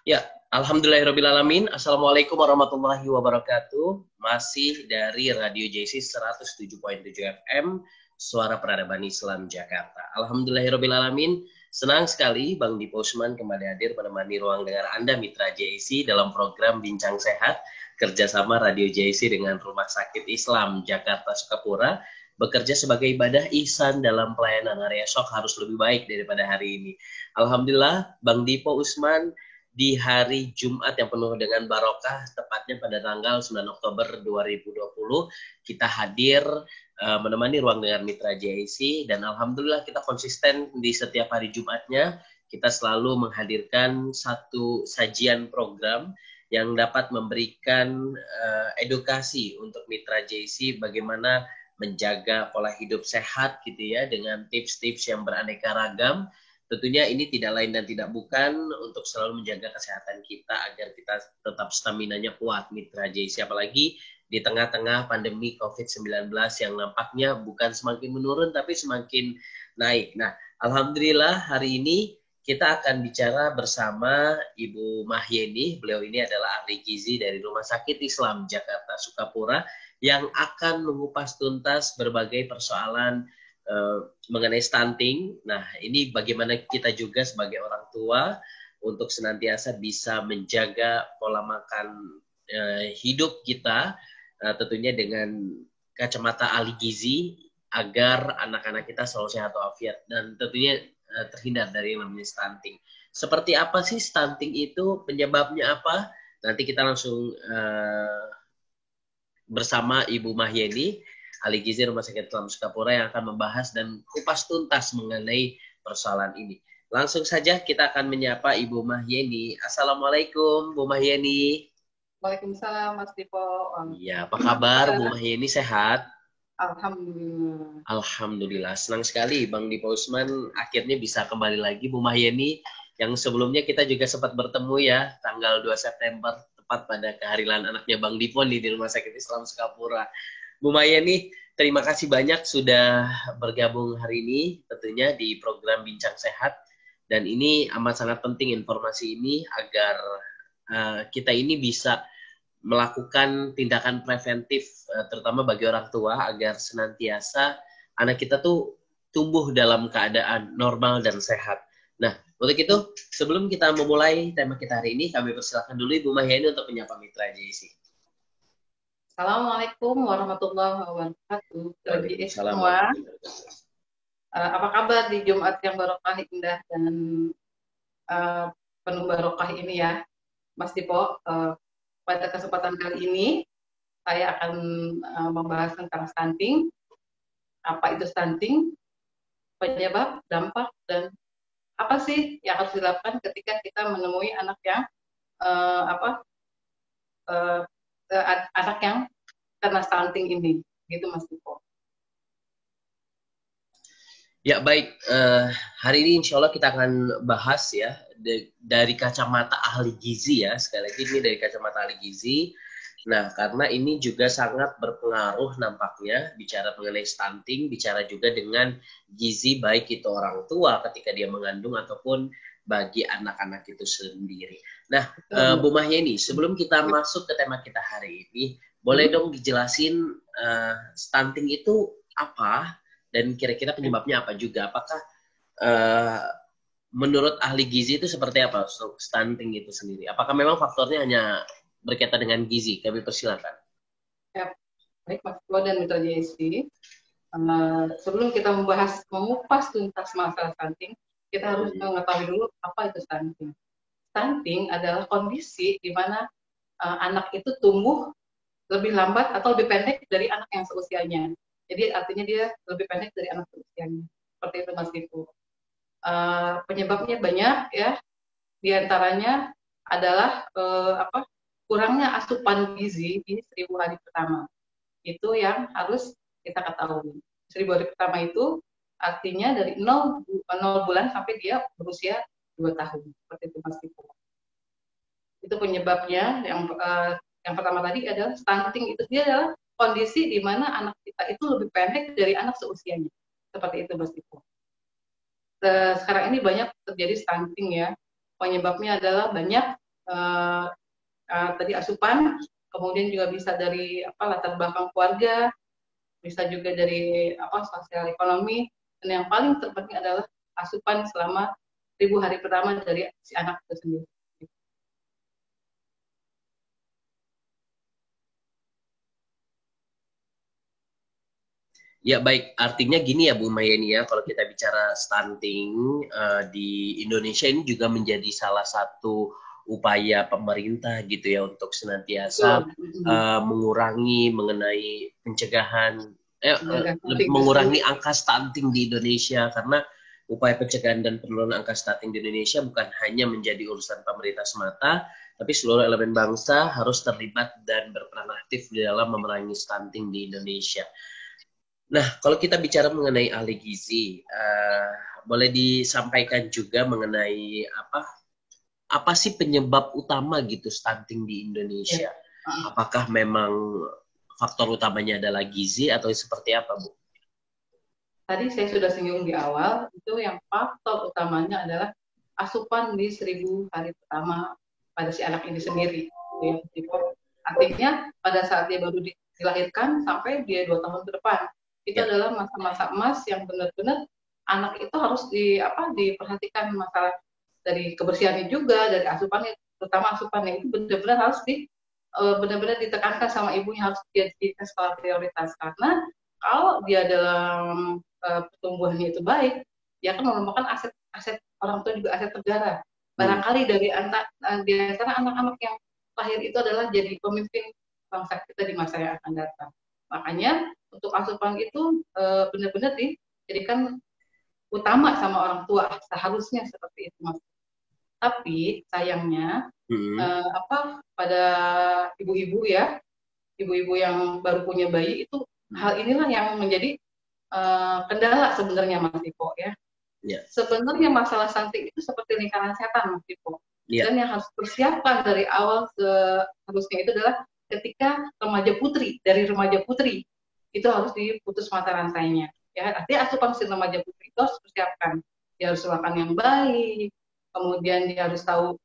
Ya, alhamdulillahirrabbilalamin. Assalamualaikum warahmatullahi wabarakatuh. Masih dari Radio JC 107.7 FM, Suara Peradaban Islam Jakarta. Alhamdulillahirrabbilalamin. Senang sekali Bang Dipo Usman kembali hadir menemani ruang dengar Anda Mitra JC dalam program Bincang Sehat kerjasama Radio JC dengan Rumah Sakit Islam Jakarta Sukapura, bekerja sebagai ibadah ihsan dalam pelayanan hari esok harus lebih baik daripada hari ini. Alhamdulillah Bang Dipo Usman di hari Jumat yang penuh dengan barokah, tepatnya pada tanggal 9 Oktober 2020, kita hadir menemani ruang dengar Mitra JIC, dan alhamdulillah kita konsisten di setiap hari Jumatnya, kita selalu menghadirkan satu sajian program yang dapat memberikan edukasi untuk Mitra JIC bagaimana menjaga pola hidup sehat gitu ya, dengan tips-tips yang beraneka ragam. Tentunya ini tidak lain dan tidak bukan untuk selalu menjaga kesehatan kita agar kita tetap stamina-nya kuat, Mitra JC. Apalagi di tengah-tengah pandemi COVID-19 yang nampaknya bukan semakin menurun tapi semakin naik. Nah, alhamdulillah hari ini kita akan bicara bersama Ibu Mahyeni. Beliau ini adalah ahli gizi dari Rumah Sakit Islam Jakarta Sukapura yang akan mengupas tuntas berbagai persoalan mengenai stunting. Nah, ini bagaimana kita juga sebagai orang tua untuk senantiasa bisa menjaga pola makan hidup kita, tentunya dengan kacamata ahli gizi agar anak-anak kita selalu sehat walafiat dan tentunya terhindar dari yang namanya stunting. Seperti apa sih stunting itu? Penyebabnya apa? Nanti kita langsung bersama Ibu Mahyeni, ahli gizi Rumah Sakit Islam Sukapura, yang akan membahas dan kupas tuntas mengenai persoalan ini. Langsung saja kita akan menyapa Ibu Mahyeni. Assalamualaikum, Bu Mahyeni. Waalaikumsalam, Mas Dipo. Ya, apa kabar Bu Mahyeni, sehat? Alhamdulillah. Alhamdulillah, senang sekali Bang Dipo Usman akhirnya bisa kembali lagi. Bu Mahyeni, yang sebelumnya kita juga sempat bertemu ya, tanggal 2 September, tepat pada keharian anaknya Bang Dipo nih di Rumah Sakit Islam Sukapura. Bu Mahyeni, terima kasih banyak sudah bergabung hari ini tentunya di program Bincang Sehat, dan ini amat sangat penting informasi ini agar kita ini bisa melakukan tindakan preventif terutama bagi orang tua agar senantiasa anak kita tuh tumbuh dalam keadaan normal dan sehat. Nah, untuk itu sebelum kita memulai tema kita hari ini, kami persilakan dulu Ibu Mahyeni untuk menyapa mitra JC. Assalamualaikum warahmatullahi wabarakatuh. Bagi Waalaikumsalam. semua, apa kabar di Jumat yang barokah indah dan penuh barokah ini ya, Mas Dipo? Pada kesempatan kali ini, saya akan membahas tentang stunting. Apa itu stunting? Penyebab, dampak, dan apa sih yang harus dilakukan ketika kita menemui anak yang anak yang kena stunting ini, gitu Mas Dipo. Ya baik, hari ini insya Allah kita akan bahas ya dari kacamata ahli gizi ya, sekali lagi ini dari kacamata ahli gizi. Nah, karena ini juga sangat berpengaruh nampaknya, bicara mengenai stunting, bicara juga dengan gizi baik itu orang tua ketika dia mengandung ataupun bagi anak-anak itu sendiri. Nah, Bu Mahyeni, sebelum kita masuk ke tema kita hari ini, boleh dong dijelasin stunting itu apa dan kira-kira penyebabnya apa juga? Apakah menurut ahli gizi itu seperti apa stunting itu sendiri? Apakah memang faktornya hanya berkaitan dengan gizi? Kami persilakan. Ya, baik Mas Flo dan Mitra JSC. Sebelum kita mengupas tuntas masalah stunting, kita harus mengetahui dulu apa itu stunting. Stunting adalah kondisi di mana anak itu tumbuh lebih lambat atau lebih pendek dari anak yang seusianya. Jadi artinya dia lebih pendek dari anak seusianya. Seperti itu Mas Dipo. Penyebabnya banyak ya. Di antaranya adalah kurangnya asupan gizi di 1000 hari pertama. Itu yang harus kita ketahui. 1000 hari pertama itu artinya dari 0 bulan sampai dia berusia 2 tahun. Seperti itu Mas Dipo. Itu penyebabnya. Yang pertama tadi adalah stunting, itu dia adalah kondisi di mana anak kita itu lebih pendek dari anak seusianya. Seperti itu Mas Dipo. Sekarang ini banyak terjadi stunting ya. Penyebabnya adalah banyak, uh, tadi asupan, kemudian juga bisa dari latar belakang keluarga, bisa juga dari sosial ekonomi, dan yang paling terpenting adalah asupan selama 1000 hari pertama dari si anak itu sendiri. Ya baik, artinya gini ya Bu Mayeni ya, kalau kita bicara stunting di Indonesia ini juga menjadi salah satu upaya pemerintah gitu ya untuk senantiasa mengurangi mengenai pencegahan, mengurangi angka stunting di Indonesia, karena upaya pencegahan dan penurunan angka stunting di Indonesia bukan hanya menjadi urusan pemerintah semata, tapi seluruh elemen bangsa harus terlibat dan berperan aktif di dalam memerangi stunting di Indonesia. Nah, kalau kita bicara mengenai ahli gizi, boleh disampaikan juga mengenai apa sih penyebab utama gitu stunting di Indonesia? Apakah memang faktor utamanya adalah gizi atau seperti apa, Bu? Tadi saya sudah singgung di awal, itu yang faktor utamanya adalah asupan di 1000 hari pertama pada si anak ini sendiri. Artinya pada saat dia baru dilahirkan sampai dia 2 tahun ke depan, itu adalah masa-masa emas yang benar-benar anak itu harus diperhatikan masalah dari kebersihannya juga, dari asupannya, terutama asupannya itu benar-benar harus benar-benar ditekankan sama ibunya, harus dijadikan skala prioritas, karena kalau dia dalam pertumbuhannya itu baik, dia akan merupakan aset orang tua, juga aset negara. Barangkali dari di antara anak-anak yang lahir itu adalah jadi pemimpin bangsa kita di masa yang akan datang. Makanya untuk asupan itu benar-benar dijadikan utama sama orang tua, seharusnya seperti itu, Mas. Tapi sayangnya pada ibu-ibu ya, ibu-ibu yang baru punya bayi itu hal inilah yang menjadi kendala sebenarnya, Mas Iko ya. Sebenarnya masalah stunting itu seperti lingkaran setan, Mas Iko. Dan yang harus dipersiapkan dari awal seharusnya itu adalah ketika dari remaja putri itu harus diputus mata rantainya. Ya, artinya asupan si remaja putri itu harus dipersiapkan. Dia harus makan yang baik, kemudian dia harus tahu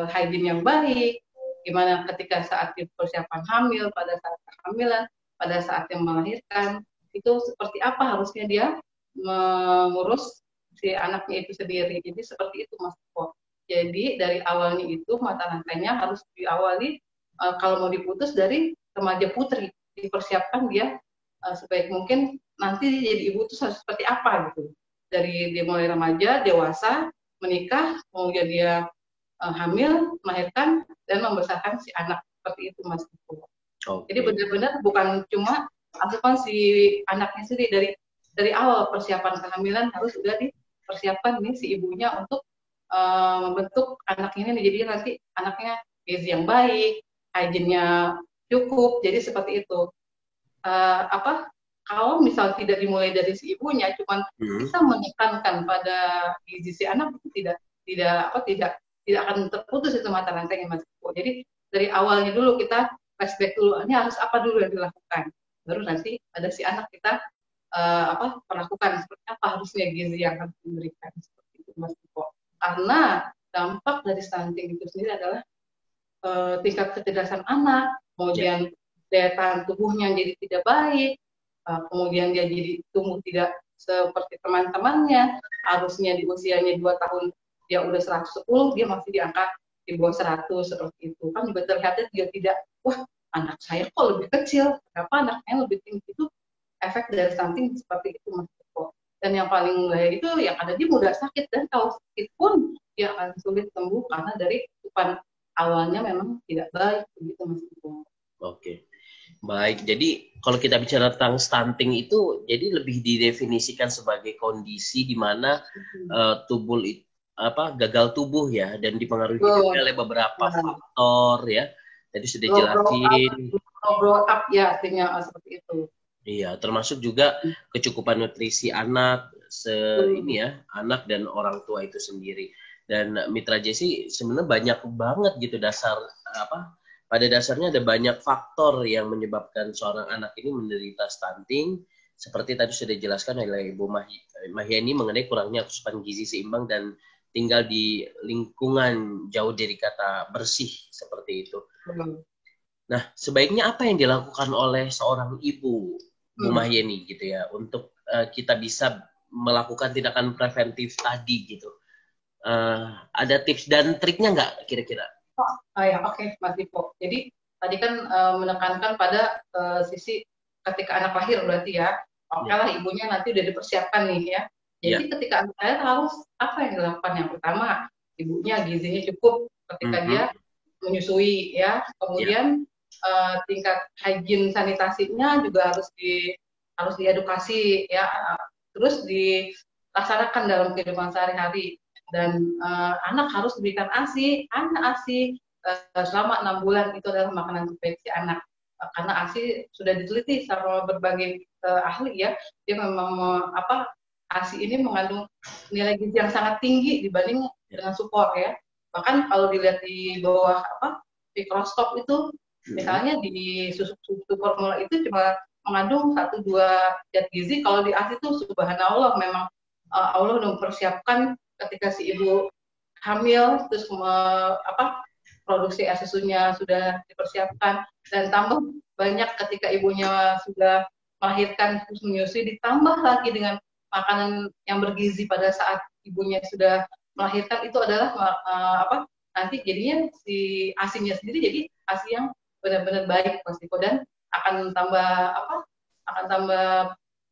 hygiene yang baik, gimana ketika saat persiapan hamil, pada saat kehamilan, pada saat yang melahirkan, itu seperti apa harusnya dia mengurus si anaknya itu sendiri. Jadi seperti itu, Mas Eko. Jadi dari awalnya itu mata rantainya harus diawali kalau mau diputus dari remaja putri, dipersiapkan dia sebaik mungkin nanti jadi ibu itu harus seperti apa gitu. Dari dia mulai remaja, dewasa, menikah, kemudian dia hamil, melahirkan, dan membesarkan si anak, seperti itu, Mas Eko. Jadi benar-benar bukan cuma asupan si anaknya sendiri, dari awal persiapan kehamilan harus sudah dipersiapkan nih si ibunya untuk membentuk anak ini, jadi nanti anaknya gizi yang baik, hygiene-nya cukup, jadi seperti itu. Kalau misal tidak dimulai dari si ibunya, cuman bisa menekankan pada gizi si anak, itu tidak akan terputus itu mata rantainya, Mas. Jadi dari awalnya dulu kita flashback dulu, ini harus apa dulu yang dilakukan, baru nanti ada si anak kita perlakukan seperti apa harusnya gizi yang harus diberikan, seperti itu, Mas. Karena dampak dari stunting itu sendiri adalah tingkat kecerdasan anak, kemudian daya tahan tubuhnya jadi tidak baik, kemudian dia jadi tumbuh tidak seperti teman-temannya, harusnya di usianya 2 tahun dia udah 110, dia masih di angka di bawah 100, seperti itu. Kan juga terlihatnya dia tidak, wah anak saya kok lebih kecil, kenapa anaknya lebih tinggi, itu efek dari stunting seperti itu, Mas Eko. Dan yang paling bahaya itu yang ada dia mudah sakit, dan kalau sakit pun dia akan sulit sembuh karena dari asupan awalnya memang tidak baik, begitu, Mas Eko. Oke. Baik, jadi kalau kita bicara tentang stunting itu, jadi lebih didefinisikan sebagai kondisi di mana tubuh gagal tubuh ya, dan dipengaruhi juga oleh beberapa faktor ya. Tadi sudah jelasin. Grow up ya, artinya seperti itu. Iya, termasuk juga kecukupan nutrisi anak, anak dan orang tua itu sendiri. Dan Mitra Jesi sebenarnya banyak banget gitu pada dasarnya ada banyak faktor yang menyebabkan seorang anak ini menderita stunting, seperti tadi sudah dijelaskan oleh Ibu Mahyani mengenai kurangnya asupan gizi seimbang dan tinggal di lingkungan jauh dari kata bersih seperti itu. Nah, sebaiknya apa yang dilakukan oleh seorang ibu, Bu Mahyeni gitu ya, untuk kita bisa melakukan tindakan preventif tadi gitu. Ada tips dan triknya nggak kira-kira? Ya, oke, Mas Dipo. Jadi tadi kan menekankan pada sisi ketika anak lahir berarti ya. Oke lah, ibunya nanti udah dipersiapkan nih ya. Jadi ketika anak lahir harus apa yang dilakukan? Yang pertama, ibunya gizinya cukup ketika dia menyusui ya. Kemudian tingkat hygiene sanitasinya juga harus diedukasi ya. Terus dilaksanakan dalam kehidupan sehari-hari. Dan anak harus diberikan ASI, selama 6 bulan itu adalah makanan terbaik si anak. Karena ASI sudah diteliti sama berbagai ahli ya, dia memang ASI ini mengandung nilai gizi yang sangat tinggi dibanding dengan supor ya. Bahkan kalau dilihat di bawah mikroskop itu, misalnya di susu formula itu cuma mengandung 1-2 zat gizi. Kalau di ASI itu subhanallah, memang Allah sudah mempersiapkan ketika si ibu hamil, terus produksi susunya sudah dipersiapkan, dan tambah banyak ketika ibunya sudah melahirkan terus menyusui, ditambah lagi dengan makanan yang bergizi pada saat ibunya sudah melahirkan, itu adalah nanti jadinya si ASI-nya sendiri jadi ASI yang benar-benar baik Mas Diko, dan akan tambah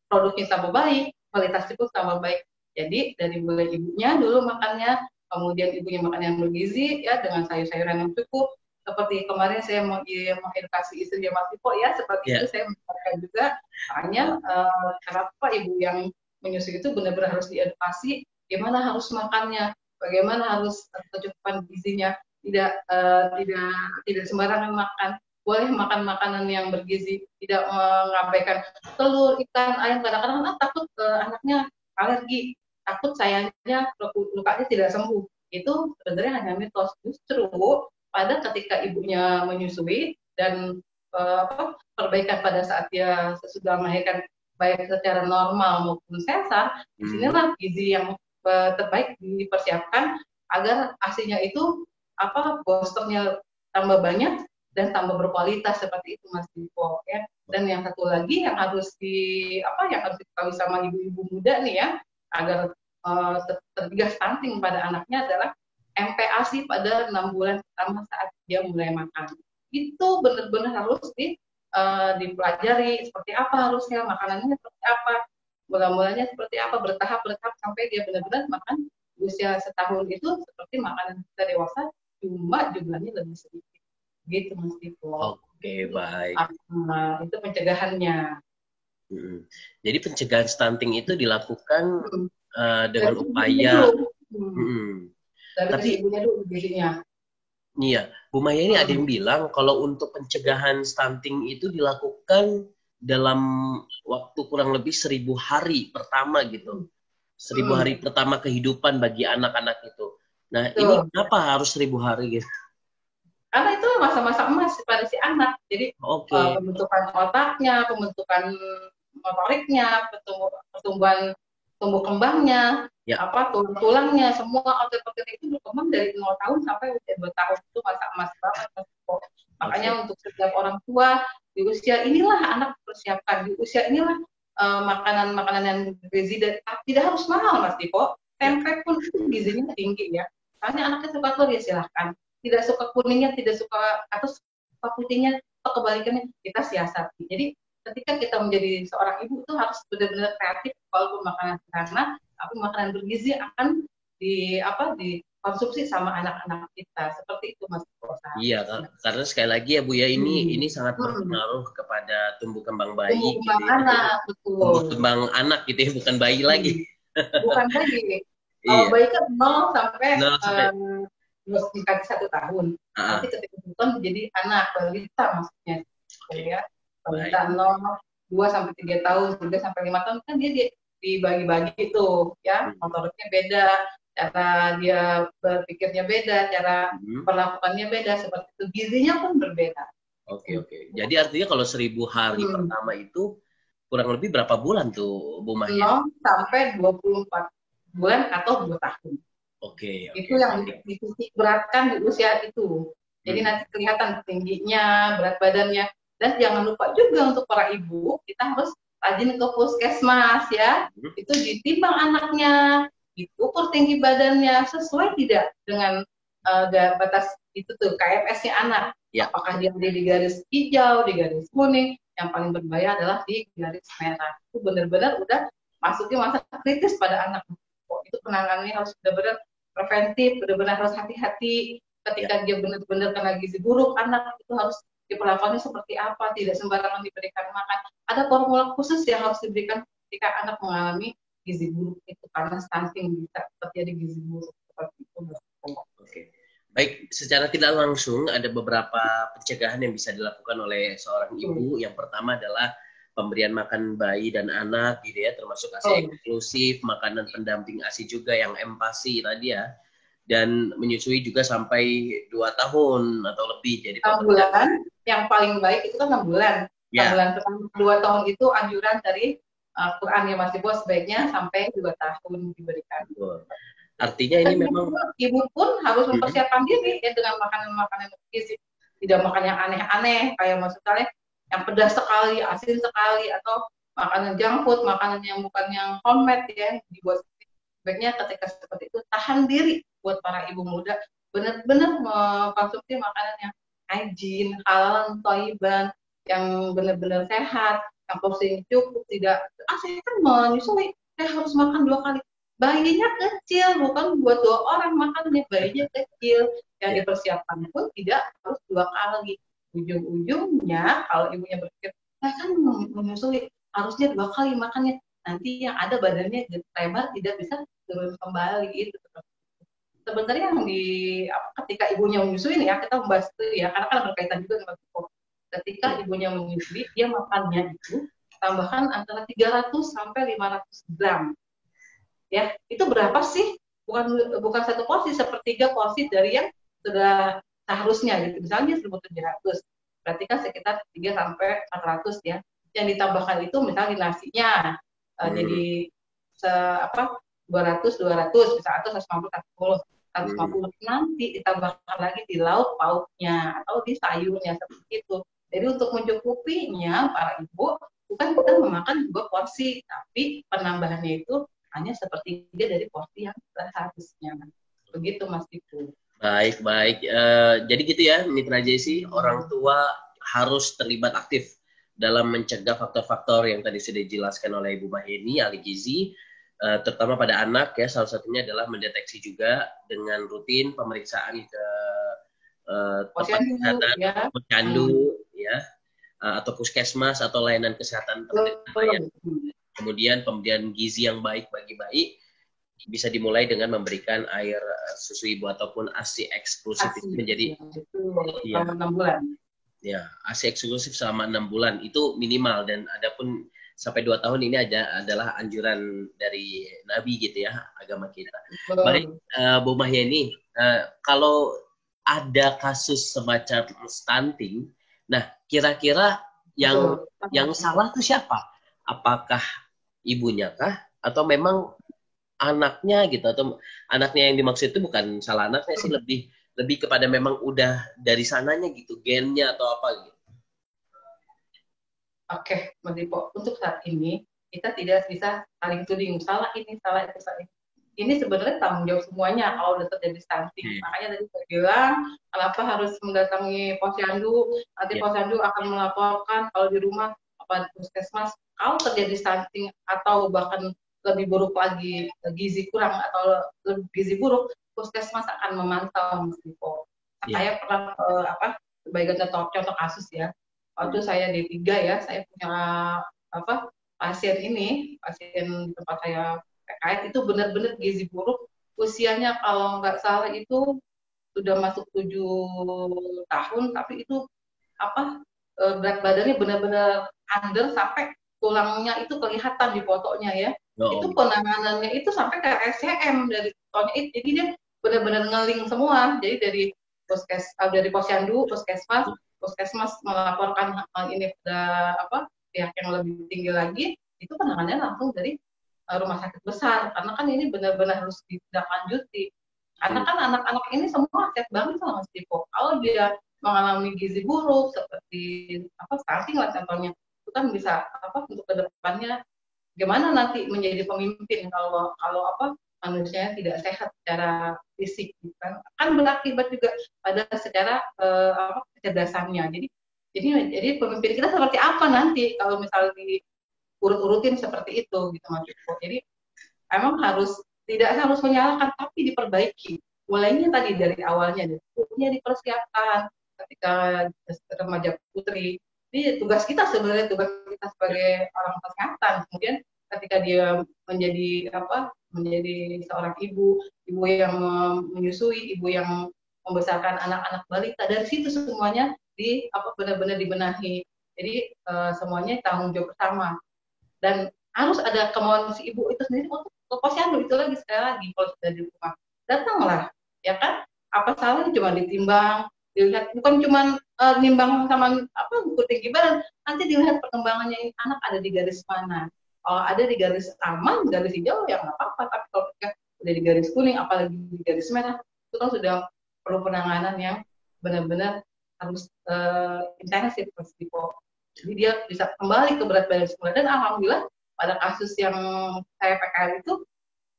produknya tambah baik, kualitas itu tambah baik. Jadi dari mulai ibunya dulu makannya, kemudian ibunya makan yang bergizi ya dengan sayur-sayuran yang cukup. Seperti kemarin saya mau mengedukasi istri Mas Dipo ya, seperti itu saya mengatakan juga, makanya kenapa ibu yang menyusui itu benar-benar harus diedukasi bagaimana harus makannya, bagaimana harus kecukupan gizinya, tidak sembarangan makan. Boleh makan makanan yang bergizi, tidak mengabaikan telur, ikan, ayam. Kadang-kadang takut anaknya alergi, takut sayangnya lukanya tidak sembuh. Itu sebenarnya hanya mitos. Justru pada ketika ibunya menyusui dan perbaikan pada saat dia sesudah melahirkan, baik secara normal maupun sesar, disinilah gizi yang terbaik dipersiapkan agar ASI-nya itu boosternya tambah banyak dan tambah berkualitas, seperti itu Mas Dipo ya. Dan yang satu lagi yang harus diketahui sama ibu-ibu muda nih ya, agar tercegah stunting pada anaknya adalah MPASI pada 6 bulan pertama saat dia mulai makan. Itu benar-benar harus dipelajari seperti apa harusnya, makanannya seperti apa, mula-mulanya seperti apa, bertahap sampai dia benar-benar makan usia setahun itu seperti makanan kita dewasa, cuma jumlahnya lebih sedikit. Gitu Mas Dipo. Oke, baik. Itu pencegahannya. Jadi pencegahan stunting itu dilakukan dengan upaya. Tapi ibunya dulu gizinya. Iya, Bu Maya ini ada yang bilang kalau untuk pencegahan stunting itu dilakukan dalam waktu kurang lebih 1000 hari pertama gitu. 1000 hari pertama kehidupan bagi anak-anak itu. Nah, ini kenapa harus 1000 hari gitu? Karena itu masa-masa emas pada si anak. Jadi pembentukan otaknya, pembentukan motoriknya, pertumbuhan tumbuh kembangnya, tulangnya, semua otot-otot itu berkembang dari 0 tahun sampai usia 2 tahun. Itu masa emas banget. Makanya untuk setiap orang tua di usia inilah anak persiapkan, di usia inilah makanan-makanan yang bergizi, tidak harus mahal Mas Dipo. Tempe pun itu gizinya tinggi ya. Soalnya anaknya suka telur ya silahkan. Tidak suka kuningnya, tidak suka atau suka putihnya, atau kebalikannya, kita siasati. Jadi ketika kita menjadi seorang ibu itu harus benar-benar kreatif, walaupun makanan sederhana, tapi makanan bergizi akan dikonsumsi sama anak-anak kita. Seperti itu Mas Kosa. Iya, karena sekali lagi ya Bu ya, ini sangat berpengaruh kepada tumbuh kembang bayi. Tumbuh kembang anak, betul. Tumbuh kembang anak gitu ya, bukan bayi lagi. Bukan bayi. Kalau bayi kan 0 sampai dikasih 1 tahun. Nanti ketika bukan menjadi anak balita maksudnya, ya. Balita 2 sampai 3 tahun, 3 sampai 5 tahun kan dia dibagi-bagi itu, ya. Motoriknya beda, cara dia berpikirnya beda, cara perlakuannya beda, seperti itu. Gizinya pun berbeda. Oke. Jadi artinya kalau 1000 hari pertama itu kurang lebih berapa bulan tuh Bu Mahya? 0 sampai 24 bulan atau 2 tahun. Oke, Itu oke. yang dititik beratkan di usia itu. Jadi nanti kelihatan tingginya, berat badannya. Dan jangan lupa juga untuk para ibu, kita harus rajin ke puskesmas ya. Itu ditimbang anaknya, diukur tinggi badannya, sesuai tidak dengan batas itu tuh, KFS-nya anak. Ya. Apakah dia di garis hijau, di garis kuning, yang paling berbahaya adalah di garis merah. Itu benar-benar udah masuknya masa kritis pada anak. Itu penanganannya harus benar-benar preventif, benar-benar harus hati-hati ketika dia benar-benar kena gizi buruk, anak itu harus diperlakukannya seperti apa, tidak sembarangan diberikan makan. Ada formula khusus yang harus diberikan ketika anak mengalami gizi buruk itu karena stunting bisa terjadi gizi buruk seperti itu. Oke. Baik, secara tidak langsung ada beberapa pencegahan yang bisa dilakukan oleh seorang ibu. Yang pertama adalah pemberian makan bayi dan anak gitu ya, termasuk ASI eksklusif, makanan pendamping ASI juga yang empasi tadi ya, dan menyusui juga sampai 2 tahun atau lebih. Jadi 6 bulan, yang paling baik itu kan 6 bulan. Ya. 6 bulan pertama 2 tahun itu anjuran dari Quran ya Mas Ibu, sebaiknya sampai 2 tahun diberikan. Artinya ini memang ibu pun harus mempersiapkan diri ya dengan makanan-makanan gizi, tidak makan yang aneh-aneh kayak maksudnya yang pedas sekali, asin sekali, atau makanan junk food, makanan yang bukan yang homemade ya, dibuat sebaiknya ketika seperti itu tahan diri buat para ibu muda benar-benar mengkonsumsi makanan yang hygiene, halal, thayyiban, yang benar-benar sehat, yang porsinya cukup, tidak saya kan menyusui, saya harus makan 2 kali. Bayinya kecil, bukan buat 2 orang makannya, bayinya kecil, yang dipersiapkan pun tidak harus 2 kali. Ujung-ujungnya kalau ibunya berpikir, saya kan menyusui, harusnya 2 kali makannya, nanti yang ada badannya lebar tidak bisa turun kembali itu. Sebenarnya yang ketika ibunya menyusui nih ya, kita membahas itu ya, karena kan berkaitan juga dengan pupuk. Ketika ibunya menyusui, dia makannya itu tambahkan antara 300 sampai 500 gram. Ya, itu berapa sih? Bukan satu porsi, sepertiga porsi dari yang sudah seharusnya gitu. Misalnya 1.700, berarti kan sekitar 3 sampai 400 ya. Yang ditambahkan itu misalnya di nasinya jadi 200 misalnya, atau 150 nanti ditambahkan lagi di lauk pauknya atau di sayurnya seperti itu. Jadi untuk mencukupinya para ibu bukan kita memakan 2 porsi, tapi penambahannya itu hanya sepertiga dari porsi yang seharusnya. Begitu Mas Ibu. Baik. Jadi gitu ya, Mitra Jesi, orang tua harus terlibat aktif dalam mencegah faktor-faktor yang tadi sudah dijelaskan oleh Ibu Maheni, ahli gizi, terutama pada anak ya. Salah satunya adalah mendeteksi juga dengan rutin pemeriksaan ke tempat kesehatan, posyandu ya, atau puskesmas atau layanan kesehatan terdekat. Kemudian pemberian gizi yang baik bagi bayi bisa dimulai dengan memberikan air susu ibu ataupun ASI eksklusif itu menjadi selama 6 bulan. Ya, ASI eksklusif selama 6 bulan itu minimal, dan adapun sampai 2 tahun ini adalah anjuran dari Nabi gitu ya, agama kita. Baik, Bu Mahyeni, kalau ada kasus semacam stunting, nah kira-kira yang salah itu siapa? Apakah ibunya kah, atau memang anaknya gitu, atau anaknya yang dimaksud itu bukan salah anaknya sih, lebih kepada memang udah dari sananya gitu, gennya atau apa gitu. Oke, Mas Dipo, untuk saat ini kita tidak bisa saling tuding salah ini, salah itu, salah ini. Ini sebenarnya tanggung jawab semuanya kalau udah terjadi stunting. Makanya tadi saya bilang kenapa harus mendatangi posyandu, nanti posyandu akan melaporkan kalau di rumah apa puskesmas kalau terjadi stunting atau bahkan lebih buruk lagi gizi kurang atau lebih gizi buruk, puskesmas akan memantau Mas Dipo. Saya pernah sebagai contoh kasus ya, waktu saya D3 ya, saya punya pasien di tempat saya PKS itu benar-benar gizi buruk, usianya kalau nggak salah itu sudah masuk 7 tahun, tapi itu berat badannya benar-benar under sampai tulangnya itu kelihatan di fotonya ya. Itu penanganannya itu sampai ke RSCM dari fotonya itu. Jadi dia benar-benar ngeling semua. Jadi dari posyandu, puskesmas melaporkan hal ini pada pihak yang lebih tinggi lagi, itu penanganannya langsung dari rumah sakit besar. Karena kan ini benar-benar harus ditindaklanjuti. Karena kan anak-anak ini semua aktif banget sama Mas Tipo. Kalau dia mengalami gizi buruk seperti stunting lah contohnya, itu kan bisa untuk kedepannya gimana nanti menjadi pemimpin kalau manusianya tidak sehat secara fisik, kan berakibat juga pada secara kecerdasannya. Jadi pemimpin kita seperti apa nanti kalau misalnya diurut-urutin seperti itu gitu Mas Iko. Jadi emang tidak harus menyalahkan, tapi diperbaiki. Mulainya tadi dari awalnya, dipersiapkan ketika remaja putri. Ini tugas kita sebenarnya, tugas kita sebagai orang kesehatan. Kemudian ketika dia menjadi seorang ibu yang menyusui, ibu yang membesarkan anak-anak balita, dari situ semuanya benar-benar dibenahi. Jadi semuanya tanggung jawab bersama. Dan harus ada kemauan si ibu itu sendiri untuk posyandu. Itu lagi sekali lagi, kalau sudah di rumah datanglah, ya kan, apa salahnya cuma ditimbang, dilihat, bukan cuma nimbang sama buku tinggi badan, nanti dilihat perkembangannya ini anak ada di garis mana. Kalau ada di garis aman, garis hijau ya nggak apa-apa, tapi kalau udah di garis kuning, apalagi di garis merah, itu kan sudah perlu penanganan yang benar-benar harus intensif pasti kok. Jadi dia bisa kembali ke berat badan semula. Dan alhamdulillah pada kasus yang saya PKL itu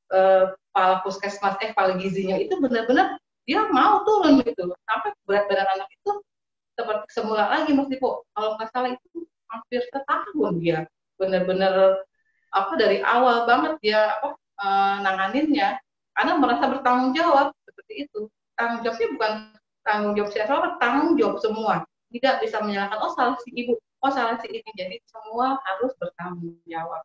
kepala puskesmas kepala gizinya itu benar-benar dia mau turun gitu, sampai berat badan anak itu seperti semula lagi Mas Dipo. Kalau nggak salah itu hampir setahun dia benar-benar dari awal banget dia nanganinnya, karena merasa bertanggung jawab seperti itu. Tanggung jawabnya bukan tanggung jawab siapa, tanggung jawab semua. Tidak bisa menyalahkan salah si ibu, salah si ini. Jadi semua harus bertanggung jawab.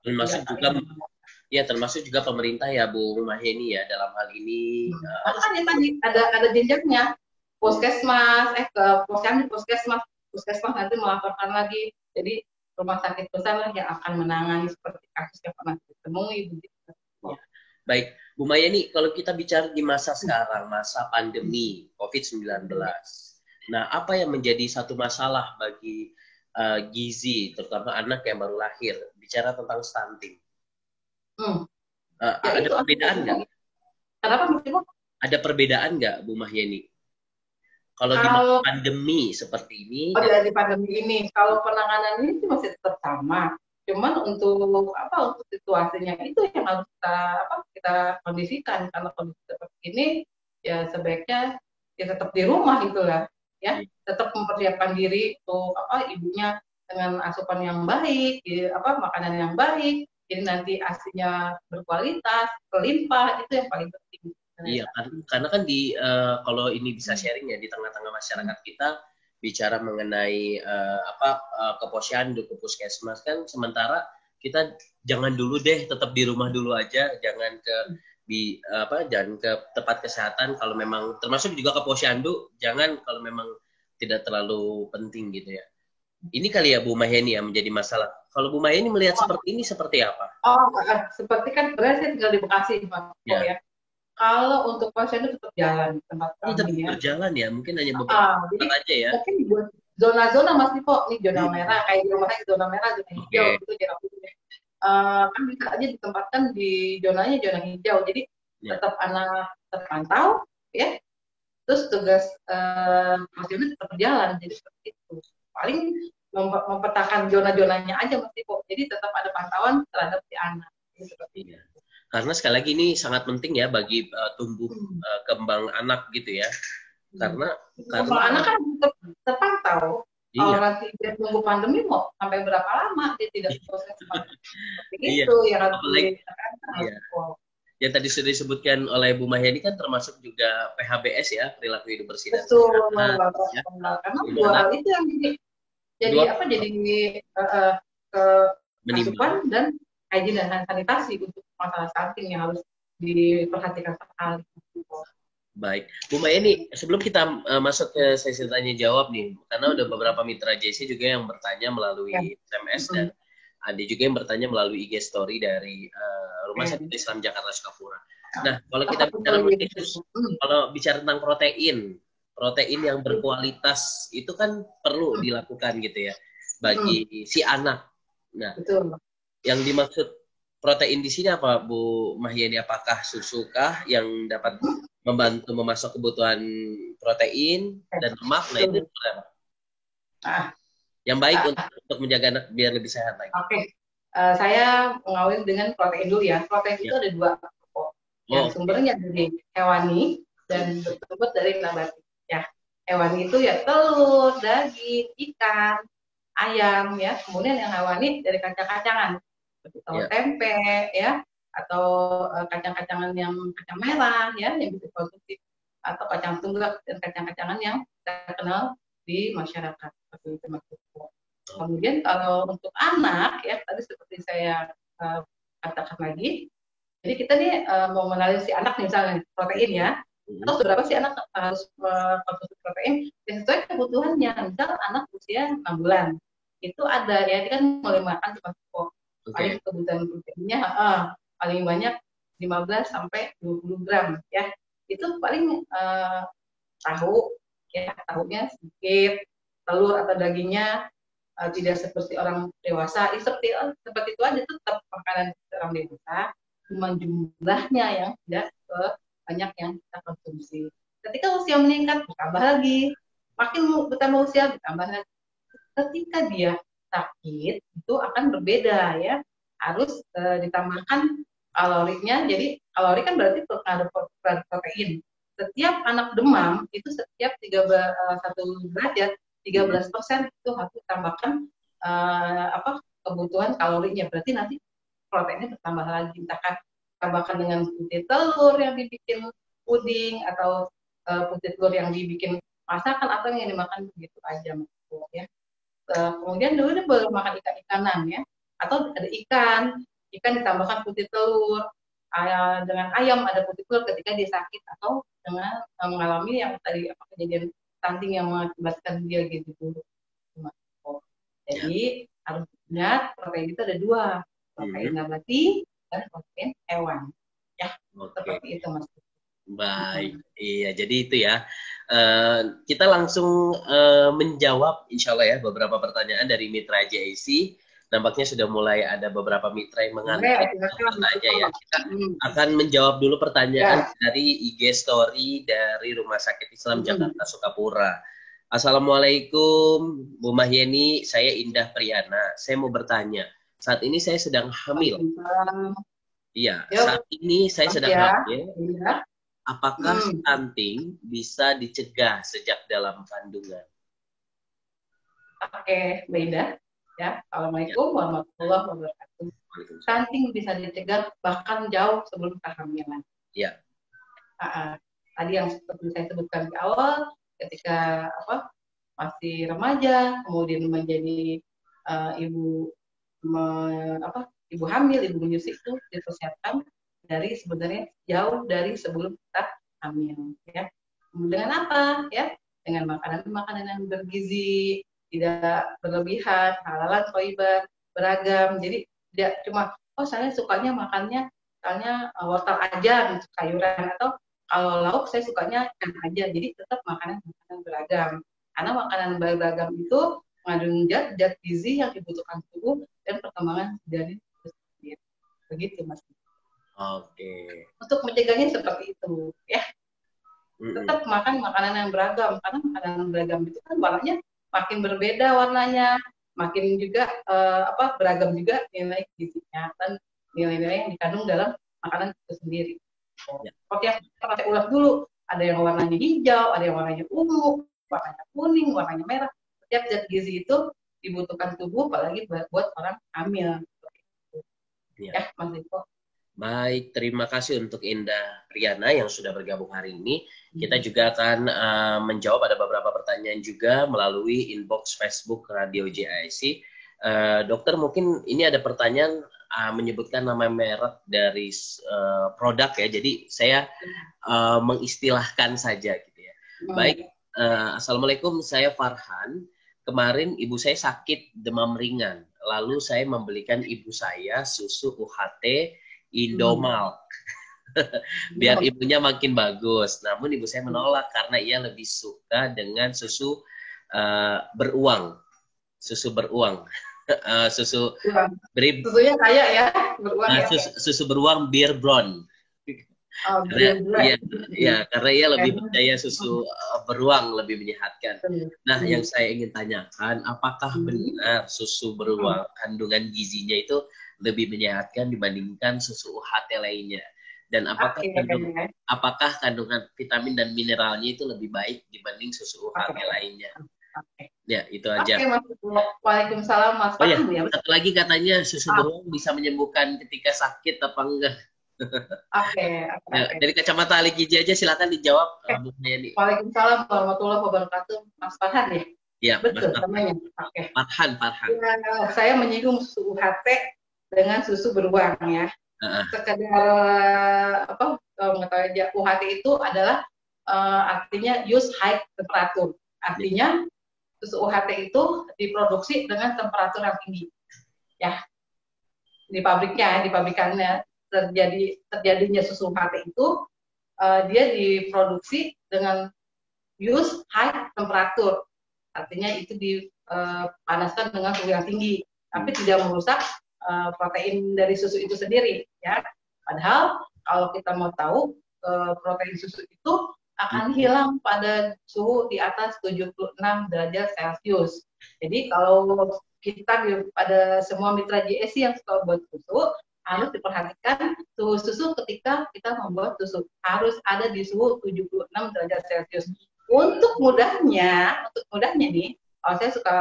Termasuk juga pemerintah ya Bu Maheni ya dalam hal ini. Makanya tadi ada jenjangnya. Puskesmas, ke puskesmas nanti melaporkan lagi. Jadi rumah sakit besar lah yang akan menangani seperti kasus yang pernah ditemui. Ya. Baik, Bu Mayeni, kalau kita bicara di masa sekarang, masa pandemi COVID-19, nah apa yang menjadi satu masalah bagi gizi, terutama anak yang baru lahir, bicara tentang stunting? Ada perbedaan nggak? Kenapa? Ada perbedaan nggak, Bu Mahyeni? Kalau di masa pandemi seperti ini? Di pandemi ini, kalau penanganan ini masih tetap sama. Cuman untuk situasinya itu yang harus kita kondisikan. Karena kondisi seperti ini, ya sebaiknya ya tetap di rumah gitulah, ya. Tetap mempersiapkan diri untuk ibunya dengan asupan yang baik, makanan yang baik. Jadi nanti asinya berkualitas, berlimpah, itu yang paling penting. Iya, karena kan kalau ini bisa sharing ya di tengah-tengah masyarakat kita bicara mengenai ke posyandu, ke puskesmas kan, sementara kita jangan dulu deh, tetap di rumah dulu aja, jangan ke tempat kesehatan kalau memang, termasuk juga ke posyandu, jangan kalau memang tidak terlalu penting gitu ya. Ini kali ya Bu Mahyeni yang menjadi masalah. Kalau Bu Mahyeni melihat seperti ini seperti apa? Seperti kan berarti tinggal di Bekasi, Pak. Ya. Kalau untuk posyandu tetap jalan tempat kami ya. Berjalan ya, mungkin hanya beberapa tempat aja ya. Mungkin buat zona-zona Mas Dipo, nih zona merah, kayak di rumah saya zona merah, zona hijau, itu jarak hijau. Kan bisa aja ditempatkan di zona hijau, jadi tetap anak terpantau, ya. Terus tugas posyandu tetap berjalan, jadi seperti itu. Paling memetakan zona-zonanya aja Mas Dipo, jadi tetap ada pantauan terhadap si anak. Seperti itu. Karena sekali lagi ini sangat penting ya bagi tumbuh kembang anak gitu ya. Karena anak kan terpantau. Kalau nanti dia tunggu pandemi mau sampai berapa lama dia tidak proses seperti itu ya harus yang tadi sudah disebutkan oleh Bu Mahyeni kan termasuk juga PHBS ya, perilaku hidup bersih dan sehat. Karena dua hal itu yang jadi asupan dan hygiene dan sanitasi untuk masalah stunting yang harus diperhatikan sekali. Baik, Bu Mahyeni, sebelum kita masuk ke sesi tanya jawab nih, karena udah beberapa mitra JC juga yang bertanya melalui SMS dan ada juga yang bertanya melalui IG Story dari Rumah Sakit Islam Jakarta Sukapura. Nah, kalau kita bicara tentang protein yang berkualitas itu kan perlu dilakukan gitu ya bagi si anak. Nah, yang dimaksud protein di sini apa Bu Mahyeni? Apakah susu kah yang dapat membantu memasok kebutuhan protein dan lemak? Nah itu apa? Ah, Yang baik untuk menjaga anak biar lebih sehat lagi. Oke. Saya mengawali dengan protein dulu ya. Protein itu Ya. ada dua pokok. Yang sumbernya dari hewani dan bersumber dari nabati. Ya, hewani itu ya telur, daging, ikan, ayam ya. Kemudian yang hewani dari kacang-kacangan seperti telur tempe ya, atau kacang-kacangan yang kacang merah ya yang bisa konsumsi, atau kacang tunggak dan kacang-kacangan yang kita kenal di masyarakat seperti itu Mas. Kemudian kalau untuk anak ya tadi seperti saya katakan lagi, jadi kita nih mau menanyakan si anak misalnya protein ya, atau seberapa sih anak harus konsumsi protein sesuai kebutuhannya. Misal anak usia 6 bulan itu ada ya, dia kan mulai makan cuma paling kebutuhan proteinnya paling banyak 15 sampai 20 gram ya. Itu paling tahu ya, tahunya sedikit, telur atau dagingnya tidak seperti orang dewasa, seperti itu aja, tetap makanan orang dewasa, cuma jumlahnya yang tidak banyak yang kita konsumsi. Ketika usia meningkat, bertambah lagi, makin bertambah usia, bertambah lagi. Ketika dia sakit, itu akan berbeda ya, harus ditambahkan kalorinya. Jadi kalori kan berarti pengaruh protein. Setiap anak demam itu setiap 1 derajat 13% itu harus ditambahkan kebutuhan kalorinya. Berarti nanti proteinnya bertambah lagi. Misalkan tambahkan dengan putih telur yang dibikin puding, atau putih telur yang dibikin masakan, atau yang dimakan begitu aja ya. Kemudian dulu boleh makan ikan-ikanan ya, atau ada ikan ditambahkan putih telur. Dengan ayam ada putih telur ketika dia sakit, atau dengan mengalami yang tadi kejadian stunting yang mengakibatkan dia gitu dulu. Jadi harus ingat protein itu ada dua, protein nabati dan protein hewan. Ya, seperti itu Mas. Baik, iya jadi itu ya. Kita langsung menjawab insya Allah ya beberapa pertanyaan dari Mitra JIC. Nampaknya sudah mulai ada beberapa mitra yang mengantri bertanya ya. Kita akan menjawab dulu pertanyaan dari IG Story dari Rumah Sakit Islam Jakarta Sukapura. Assalamualaikum Bu Mahyeni, saya Indah Priyana. Saya mau bertanya, saat ini saya sedang hamil. Iya, saat ini saya sedang hamil. Apakah stunting bisa dicegah sejak dalam kandungan? Oke, Mbak. Ya, Assalamualaikum warahmatullahi wabarakatuh. Stunting bisa dicegah bahkan jauh sebelum kehamilan. Ya. Tadi yang seperti saya sebutkan di awal, ketika masih remaja, kemudian menjadi ibu hamil, ibu menyusui, itu dipersiapkan dari sebenarnya jauh dari sebelum kita hamil. Ya. Dengan apa? Ya, dengan makanan-makanan yang bergizi, tidak berlebihan, halalan, thayyibat, beragam. Jadi tidak cuma saya sukanya makannya misalnya wortel aja, sayuran, atau kalau lauk saya sukanya ikan aja. Jadi tetap makanan beragam. Karena makanan beragam itu mengandung zat gizi yang dibutuhkan tubuh dan perkembangan dari tubuh sendiri. Begitu Mas. Oke. Untuk mencegahnya seperti itu ya. Tetap makan makanan yang beragam, karena makanan yang beragam itu kan warnanya makin berbeda warnanya, makin juga beragam juga nilai gizinya dan nilai-nilai yang dikandung dalam makanan itu sendiri. Seperti yang saya ulas dulu, ada yang warnanya hijau, ada yang warnanya ungu, warnanya kuning, warnanya merah. Setiap zat gizi itu dibutuhkan tubuh, apalagi buat orang hamil. Ya, Mas Diko. Baik, terima kasih untuk Indah Priyana yang sudah bergabung hari ini. Kita juga akan menjawab ada beberapa pertanyaan juga melalui inbox Facebook Radio JIC. Dokter, mungkin ini ada pertanyaan menyebutkan nama merek dari produk ya. Jadi saya mengistilahkan saja gitu ya. Baik, Assalamualaikum, saya Farhan. Kemarin ibu saya sakit demam ringan. Lalu saya membelikan ibu saya susu UHT Indomilk biar ibunya makin bagus. Namun ibu saya menolak karena ia lebih suka dengan susu beruang. Susu beruang. Susu Beruang. beri Susunya kayak ya, beruang ya. susu beruang Beer Brown. Oh, Karena beruang. karena ia lebih percaya susu beruang lebih menyehatkan. Nah, yang saya ingin tanyakan, apakah benar susu beruang kandungan gizinya itu lebih menyehatkan dibandingkan susu UHT lainnya? Dan apakah kandungan vitamin dan mineralnya itu lebih baik dibanding susu UHT lainnya? Ya, itu aja. Mas. Waalaikumsalam Mas. Oh ya, satu lagi katanya susu beruang bisa menyembuhkan ketika sakit apa enggak? Dari kacamata ahli gizi aja silakan dijawab Bu Mayani. Waalaikumsalam warahmatullahi wabarakatuh. Mas Farhan ya? Iya, betul namanya. Farhan. Ya, saya menyinggung susu UHT dengan susu beruang ya. Sekedar mengetahui aja, UHT itu adalah artinya use high temperature. Artinya susu UHT itu diproduksi dengan temperatur yang tinggi. Ya. Di pabrikannya terjadinya susu UHT itu dia diproduksi dengan use high temperature. Artinya itu dipanaskan dengan suhu yang tinggi, tapi tidak merusak protein dari susu itu sendiri, ya. Padahal kalau kita mau tahu protein susu itu akan hilang pada suhu di atas 76 derajat Celcius. Jadi kalau kita pada semua mitra GSI yang suka buat susu harus diperhatikan suhu susu ketika kita membuat susu harus ada di suhu 76 derajat Celcius. Untuk mudahnya nih, kalau saya suka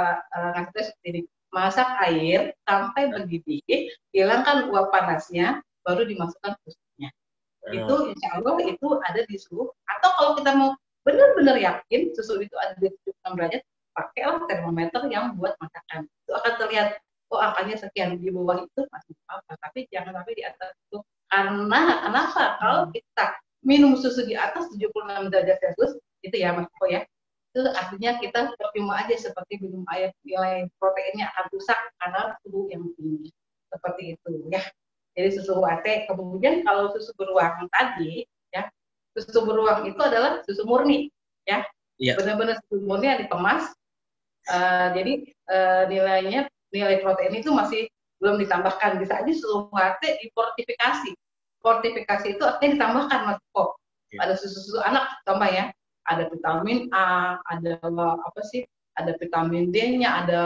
ngasih tahu seperti ini, masak air sampai mendidih, hilangkan uap panasnya, baru dimasukkan susunya. Itu insya Allah itu ada di suhu. Atau kalau kita mau benar-benar yakin susu itu ada di 76 derajat, pakailah termometer yang buat masakan. Itu akan terlihat, oh angkanya sekian, di bawah itu masih apa, tapi jangan sampai di atas itu. Karena kenapa? Kalau kita minum susu di atas 76 derajat Celcius, itu ya Mas Ko ya, itu artinya kita percuma aja seperti minum air, nilai proteinnya akan rusak karena suhu yang tinggi. Seperti itu ya. Jadi susu UHT. Kemudian kalau susu beruang tadi ya, susu beruang itu adalah susu murni ya. Benar-benar susu murni yang dikemas. Jadi nilai protein itu masih belum ditambahkan. Bisa aja susu UHT difortifikasi. Fortifikasi itu artinya ditambahkan Mas Ko. Ada susu-susu anak contoh ya. Ada vitamin A, ada ada vitamin D-nya, ada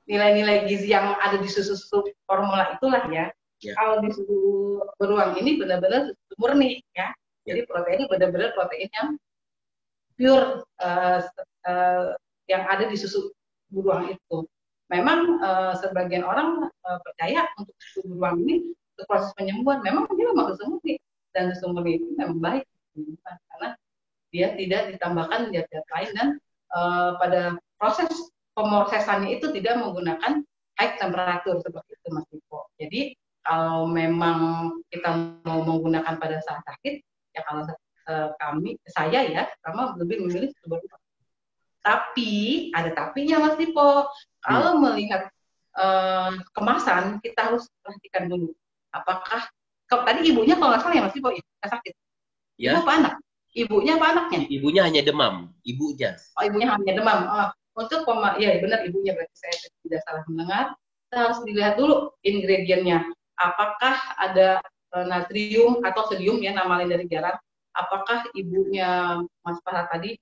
nilai-nilai gizi yang ada di susu formula itulah ya. Kalau di susu beruang ini benar-benar susu murni ya. Jadi proteinnya benar-benar protein yang pure yang ada di susu beruang itu. Memang sebagian orang percaya untuk susu beruang ini untuk proses penyembuhan memang dia memang susu murni, dan susu murni itu memang baik karena dia tidak ditambahkan zat-zat lain, dan pada proses pemrosesannya itu tidak menggunakan high temperature seperti itu Mas Diko. Jadi kalau memang kita mau menggunakan pada saat sakit, ya kalau saya ya sama lebih memilih susu beruang. Tapi ada tapinya Mas Diko. Kalau melihat kemasan, kita harus perhatikan dulu apakah tadi ibunya kalau nggak salah ya Mas Diko ya sakit. Ibu apa anak? Ibunya apa anaknya? Ibunya hanya demam. Ibunya. Oh, ibunya hanya demam. Untuk ya benar ibunya, berarti saya tidak salah mendengar. Kita harus dilihat dulu ingredientnya. Apakah ada natrium atau sodium ya, nama lain dari garam. Apakah ibunya Mas Farah tadi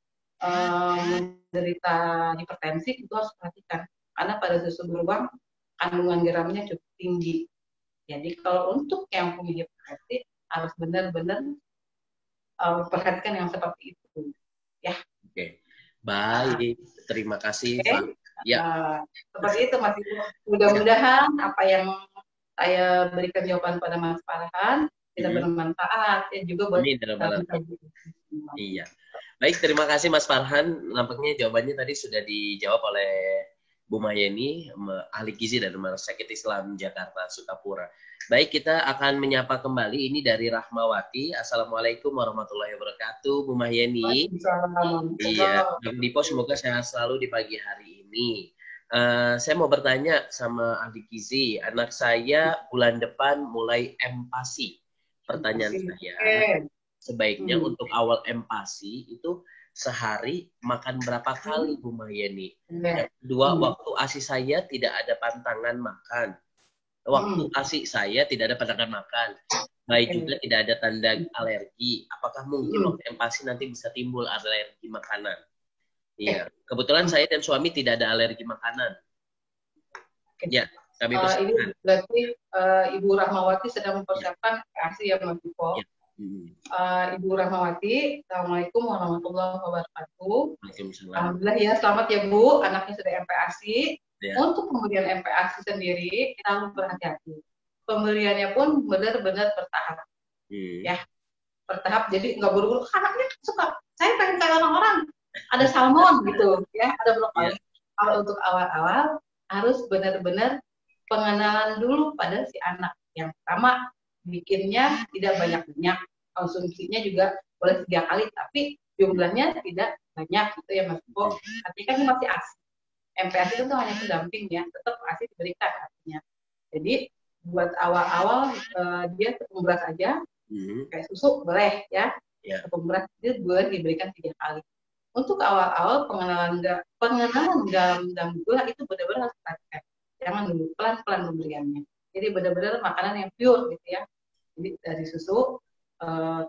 menderita hipertensi, itu harus perhatikan. Karena pada susu beruang kandungan garamnya cukup tinggi. Jadi kalau untuk yang punya hipertensi harus benar-benar perhatikan yang seperti itu ya. Oke. Baik, terima kasih Pak. Ya. Seperti itu Mas Ibu. Mudah-mudahan apa yang saya berikan jawaban pada Mas Farhan tidak bermanfaat ya juga buat Iya. Baik, terima kasih Mas Farhan. Nampaknya jawabannya tadi sudah dijawab oleh Bu Mayani, ahli gizi dari Rumah Sakit Islam Jakarta Sukapura. Baik, kita akan menyapa kembali ini dari Rahmawati. Assalamualaikum warahmatullahi wabarakatuh, Bu Mayani. Iya, Bang Dipo, semoga sehat selalu di pagi hari ini. Saya mau bertanya sama ahli gizi. Anak saya bulan depan mulai empasi. Pertanyaan saya, sebaiknya untuk awal empasi itu sehari makan berapa kali Bu Mahyeni. Ya. Yang kedua, waktu ASI saya tidak ada pantangan makan. Waktu ASI saya tidak ada pantangan makan. Baik juga tidak ada tanda alergi. Apakah mungkin waktu MPASI nanti bisa timbul alergi makanan? Iya, kebetulan saya dan suami tidak ada alergi makanan. Ya, kami ini berarti Ibu Rahmawati sedang mempersiapkan ASI ya Mas Diko. Ya. Ibu Rahmawati, Assalamualaikum warahmatullahi wabarakatuh. Alhamdulillah ya, selamat ya Bu, anaknya sudah MPASI. Ya. Untuk pemberian MPASI sendiri, kita harus berhati-hati. Pemberiannya pun benar-benar bertahap. Ya, bertahap, jadi nggak buru-buru. Anaknya suka, saya pengen kayak orang-orang, ada salmon gitu, ya, ada brokoli. Ya. Kalau untuk awal-awal, harus benar-benar pengenalan dulu pada si anak. Yang pertama, bikinnya tidak banyak-banyak, konsumsinya juga boleh 3 kali, tapi jumlahnya tidak banyak gitu ya Mas Bo. Artinya kan masih ASI. MPASI itu hanya pendamping ya, tetap ASI diberikan artinya. Jadi buat awal-awal dia tepung beras aja, kayak susu boleh ya, tepung beras itu boleh diberikan 3 kali. Untuk awal-awal pengenalan garam dan gula itu benar-benar harus diperhatikan. Jangan dulu pelan-pelan pemberiannya. Jadi benar-benar makanan yang pure gitu ya. Jadi dari susu,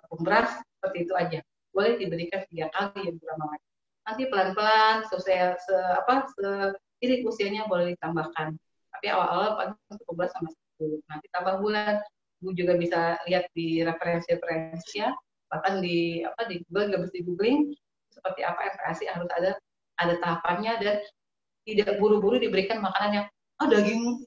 tepung beras seperti itu aja. Boleh diberikan 3 kali ya Bu. Nanti pelan-pelan seiring usianya boleh ditambahkan. Tapi awal-awal paling tepung beras sama susu. Nanti tambah bulan, Bu juga bisa lihat di referensi ya. Bahkan di Google nggak mesti googling seperti apa MPASI harus ada tahapannya dan tidak buru-buru diberikan makanan yang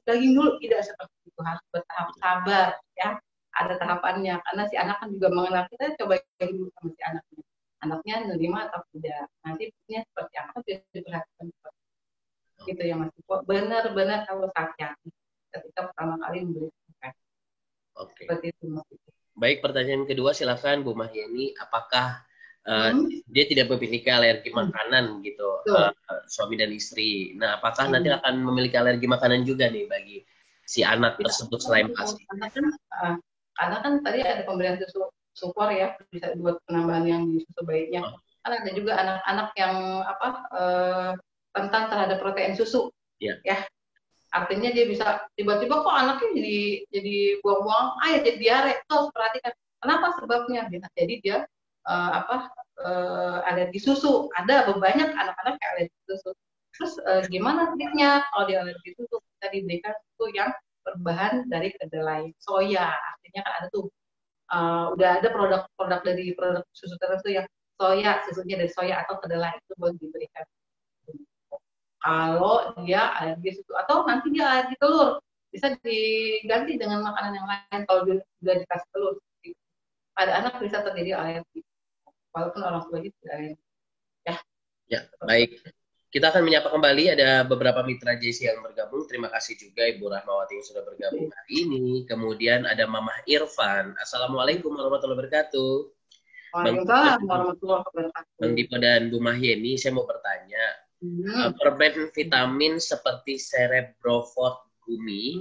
daging dulu, tidak seperti itu, harus bertahap, sabar ya, ada tahapannya karena si anak kan juga mengenal, kita coba dulu sama si anaknya menerima atau tidak, nanti punya seperti apa bisa diperhatikan gitu ya Mas Diko. Benar-benar kalau hati-hati ketika pertama kali memberikan. Oke. Seperti itu Mas Diko. Baik, pertanyaan kedua silakan Bu Mahyeni, apakah dia tidak memiliki alergi makanan gitu, suami dan istri. Nah, apakah nanti akan memiliki alergi makanan juga nih bagi si anak tersebut selain ASI? Karena kan tadi ada pemberian susu supor ya, bisa buat penambahan yang di susu bayinya. Kan ada juga anak-anak yang rentan terhadap protein susu, ya. Artinya dia bisa tiba-tiba kok anaknya jadi buang-buang air, jadi diare. Terus perhatikan kenapa sebabnya. Jadi dia alergi susu. Ada banyak anak-anak yang alergi susu. Terus gimana triknya kalau dia alergi susu? Kita diberikan susu yang berbahan dari kedelai soya. Artinya kan ada tuh udah ada produk dari produk susu tertentu yang soya, susunya dari soya atau kedelai, itu boleh diberikan. Kalau dia alergi susu atau nanti dia alergi telur, bisa diganti dengan makanan yang lain kalau dia sudah dikasih telur. Pada anak bisa terjadi alergi. Walaupun orang tua itu tidak ya, baik. Kita akan menyapa kembali, ada beberapa mitra JC yang bergabung. Terima kasih juga Ibu Rahmawati yang sudah bergabung hari ini. Kemudian ada Mamah Irfan. Assalamualaikum warahmatullahi wabarakatuh. Waalaikumsalam warahmatullahi wabarakatuh. Bang Dipo dan Bu Mahyeni, saya mau bertanya. Permen vitamin seperti Cerebrofort Gumi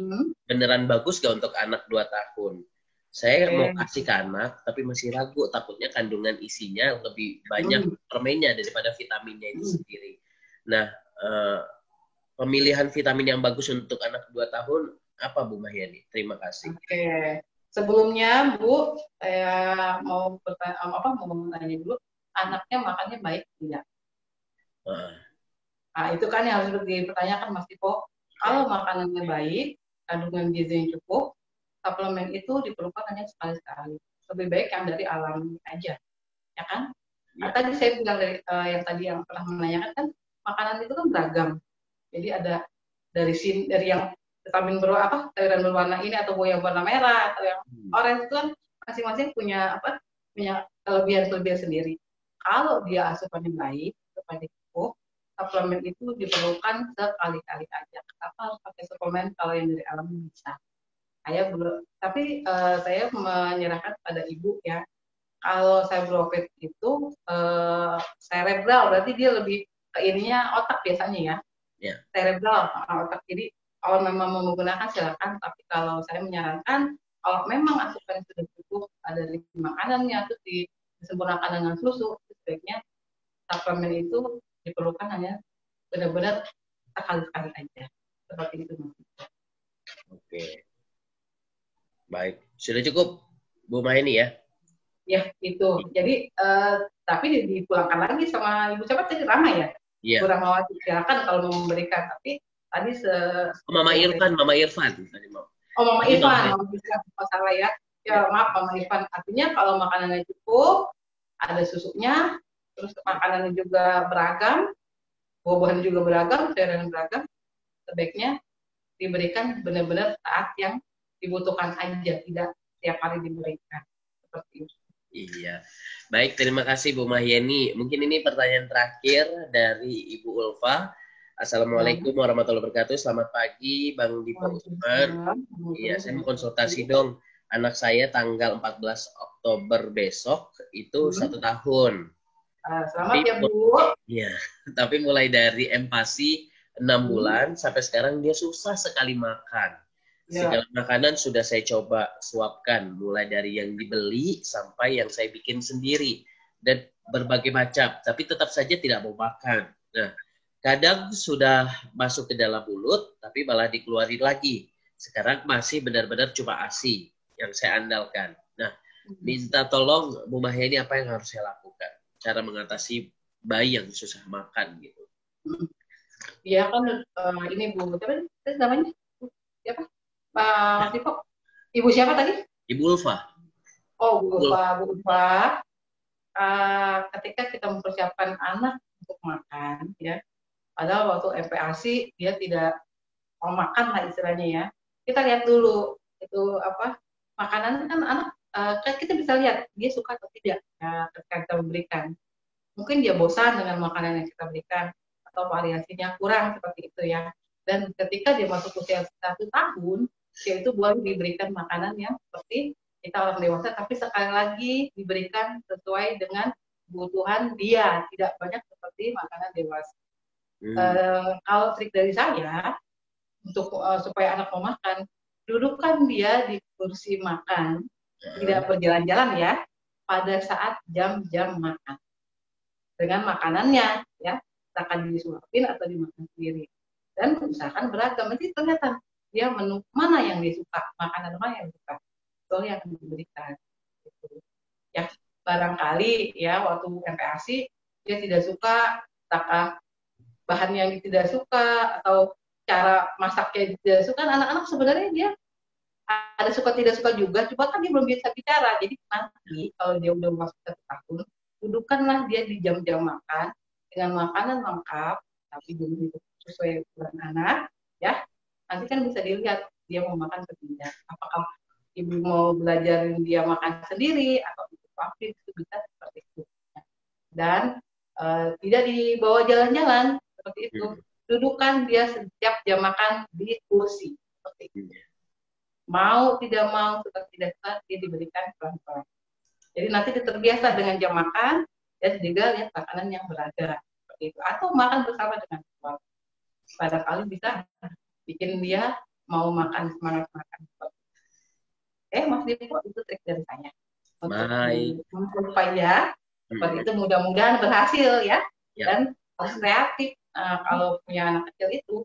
beneran bagus gak untuk anak 2 tahun? Saya mau kasih ke anak, tapi masih ragu. Takutnya kandungan isinya lebih banyak permennya daripada vitaminnya itu sendiri. Nah, pemilihan vitamin yang bagus untuk anak 2 tahun, apa Bu Mahyeni? Terima kasih. Oke. Sebelumnya, Bu, saya mau nanya dulu, anaknya makannya baik tidak? Nah, itu kan yang harus dipertanyakan Mas Diko. Kalau makanannya baik, kandungan gizinya cukup, suplemen itu diperlukan hanya sekali-sekali. Lebih baik yang dari alam aja, ya kan? Nah, tadi saya bilang yang tadi yang pernah menanyakan kan, makanan itu kan beragam. Jadi ada dari yang vitamin sayuran berwarna ini atau buah yang warna merah atau yang orange, itu kan masing-masing punya kelebihan sendiri. Kalau dia asupannya baik, asupannya cukup, suplemen itu diperlukan sekali-kali aja. Kenapa harus pakai suplemen kalau yang dari alam bisa? Saya menyerahkan pada ibu ya. Kalau saya brofit itu cerebral, berarti dia lebih ke ininya otak biasanya ya. Cerebral otak. Jadi kalau memang mau menggunakan silakan, tapi kalau saya menyarankan kalau memang asupan sudah cukup ada di makanannya terus disempurnakan dengan susu, sebaiknya suplemen itu diperlukan hanya benar-benar sekali-sekali aja. Seperti itu. Oke. Baik. Sudah cukup, Bu Maini ya? Ya, itu. Jadi, tapi dipulangkan lagi sama Ibu siapa tadi? Rama ya? Iya. Ibu Rahmawati, silakan kalau mau memberikan. Tapi tadi Mama Irfan. Oh, Mama Irfan, masalah ya. Ya, maaf Mama Irfan. Artinya kalau makanannya cukup, ada susunya, terus makanannya juga beragam, buah-buahan juga beragam, sayuran beragam, sebaiknya diberikan benar-benar saat yang dibutuhkan aja, tidak setiap hari diberikan. Seperti itu. Iya. Baik, terima kasih Bu Mahyeni. Mungkin ini pertanyaan terakhir dari Ibu Ulfa. Assalamualaikum warahmatullahi wabarakatuh. Selamat pagi, Bang Dipo Usman. Iya, saya mau konsultasi dong. Anak saya tanggal 14 Oktober besok itu 1 tahun. Selamat ya Bu. Iya, tapi mulai dari empasi 6 bulan sampai sekarang dia susah sekali makan. Segala makanan sudah saya coba suapkan, mulai dari yang dibeli sampai yang saya bikin sendiri dan berbagai macam, tapi tetap saja tidak mau makan. Nah, kadang sudah masuk ke dalam mulut, tapi malah dikeluarin lagi. Sekarang masih benar-benar cuma ASI yang saya andalkan. Nah, minta tolong Bu Mahyeni apa yang harus saya lakukan? Cara mengatasi bayi yang susah makan gitu. Iya kan, ini Bu, siapa namanya? Siapa? Pak Dipo. Ibu siapa tadi? Ibu Ulfa. Oh, Bu Ulfa. Ketika kita mempersiapkan anak untuk makan, ya, padahal waktu MPASI dia tidak mau makan lah istilahnya ya. Kita lihat dulu itu apa makanan kan anak, kita bisa lihat dia suka atau tidak ya, ketika kita memberikan. Mungkin dia bosan dengan makanan yang kita berikan atau variasinya kurang seperti itu ya. Dan ketika dia masuk usia 1 tahun, yaitu boleh diberikan makanan yang seperti kita orang dewasa, tapi sekali lagi diberikan sesuai dengan kebutuhan dia, tidak banyak seperti makanan dewasa. Kalau trik dari saya untuk supaya anak mau makan, dudukkan dia di kursi makan, tidak berjalan-jalan ya, pada saat jam-jam makan dengan makanannya ya, akan disuapin atau dimakan sendiri, dan usahakan beragam. Nanti ternyata dia menu mana yang dia suka, makanan mana yang dia suka, itu yang akan diberikan gitu. Ya barangkali ya waktu MPASI dia tidak suka bahan yang dia tidak suka atau cara masaknya tidak suka. Anak-anak sebenarnya dia ada suka tidak suka juga, cuma kan dia belum bisa bicara. Jadi nanti kalau dia udah masuk 1 tahun, dudukkanlah dia di jam-jam makan dengan makanan lengkap, tapi dulu sesuai ukuran anak ya. Nanti kan bisa dilihat dia mau makan atau tidak. Apakah ibu mau belajar dia makan sendiri atau ibu pamit, itu bisa seperti itu. Dan tidak dibawa jalan-jalan seperti itu. Dudukkan dia setiap jam makan di kursi seperti itu. Mau tidak mau, suka tidak suka, dia diberikan pelan-pelan. Jadi nanti dia terbiasa dengan jam makan dan juga lihat makanan yang beragam seperti itu. Atau makan bersama dengan keluarga. Barangkali bisa bikin dia mau makan, semangat makan. Mas Dipo, itu trik dari saya. Untuk supaya seperti itu mudah-mudahan berhasil ya. Dan harus kreatif. Kalau punya anak kecil itu,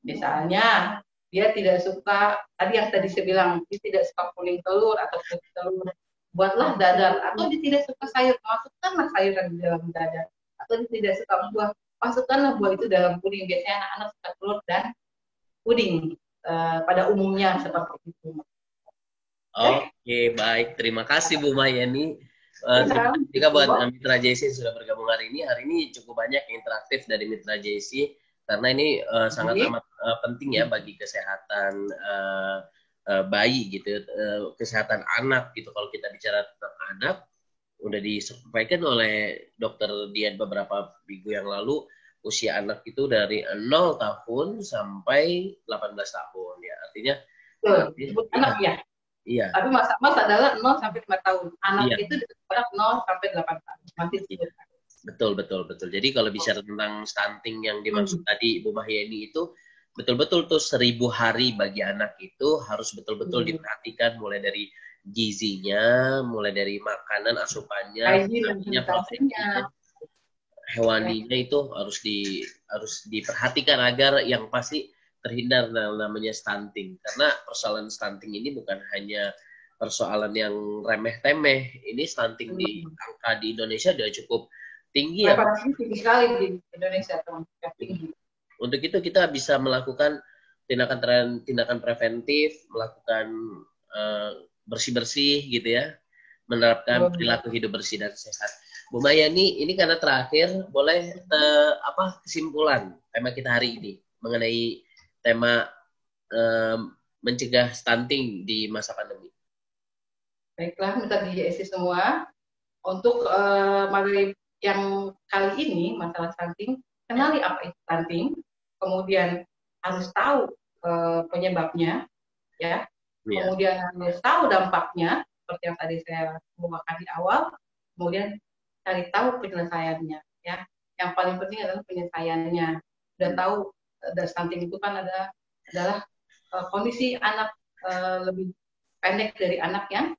misalnya dia tidak suka, tadi saya bilang, dia tidak suka kuning telur atau kuning telur, buatlah dadar. Atau dia tidak suka sayur, masukkanlah sayuran di dalam dadar. Atau dia tidak suka buah, masukkanlah buah itu dalam puding. Biasanya anak-anak suka telur dan puding pada umumnya seperti itu. Oke, baik. Terima kasih Bu Mahyeni. Juga buat Mitra JC sudah bergabung hari ini. Hari ini cukup banyak interaktif dari Mitra JC karena ini sangat amat penting ya bagi kesehatan bayi gitu, kesehatan anak gitu. Kalau kita bicara tentang anak, udah disampaikan oleh Dokter Dian beberapa minggu yang lalu, usia anak itu dari 0 tahun sampai 18 tahun ya. Artinya anak ya. Iya. Tapi mas adalah 0 sampai 5 tahun. Anak itu anak 0 sampai 8 tahun. Masih Betul. Jadi kalau bicara tentang stunting yang dimaksud tadi Bu Mahyeni itu betul-betul tuh 1000 hari bagi anak itu harus betul-betul diperhatikan, mulai dari gizinya, mulai dari makanan asupannya, proteinnya. hewaninya itu harus diperhatikan agar yang pasti terhindar namanya stunting. Karena persoalan stunting ini bukan hanya persoalan yang remeh-temeh. Ini stunting di angka di Indonesia sudah cukup tinggi ya. Prevalensinya tinggi sekali di Indonesia, termasuk tinggi. Untuk itu kita bisa melakukan tindakan preventif, melakukan bersih-bersih gitu ya, menerapkan perilaku hidup bersih dan sehat. Bu Mayani, ini karena terakhir, boleh kesimpulan tema kita hari ini mengenai tema mencegah stunting di masa pandemi. Baiklah, minta diisi semua. Untuk materi yang kali ini, masalah stunting, kenali apa itu stunting, kemudian harus tahu penyebabnya, ya. Kemudian harus tahu dampaknya, seperti yang tadi saya kemukakan di awal, kemudian cari tahu penyelesaiannya, ya. Yang paling penting adalah penyelesaiannya. Dan tahu stunting itu kan adalah kondisi anak lebih pendek dari anak yang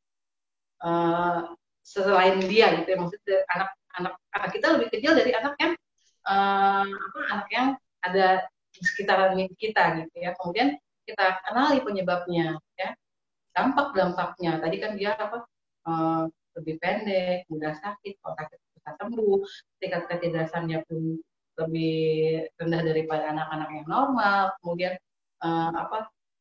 selain dia gitu ya, maksudnya anak kita lebih kecil dari anak yang ada di sekitaran kita gitu ya. Kemudian kita kenali penyebabnya, ya, dampak-dampaknya. Tadi kan dia lebih pendek, mudah sakit, kalau sakit bisa sembuh, tingkat kecerdasannya pun lebih rendah daripada anak-anak yang normal. Kemudian